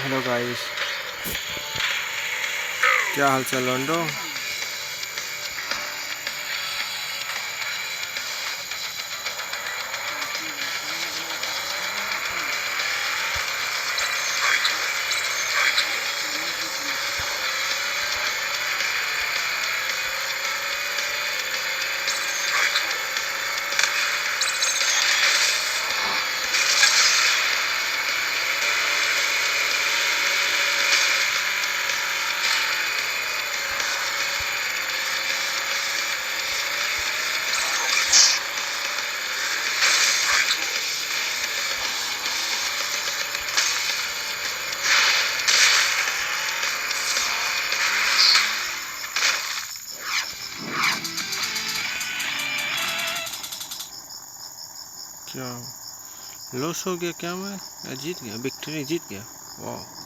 Hello guys, क्या हाल चाल लॉन्डो। क्या लॉस हो गया? क्या मैं जीत गया? विक्ट्री जीत गया? वाह।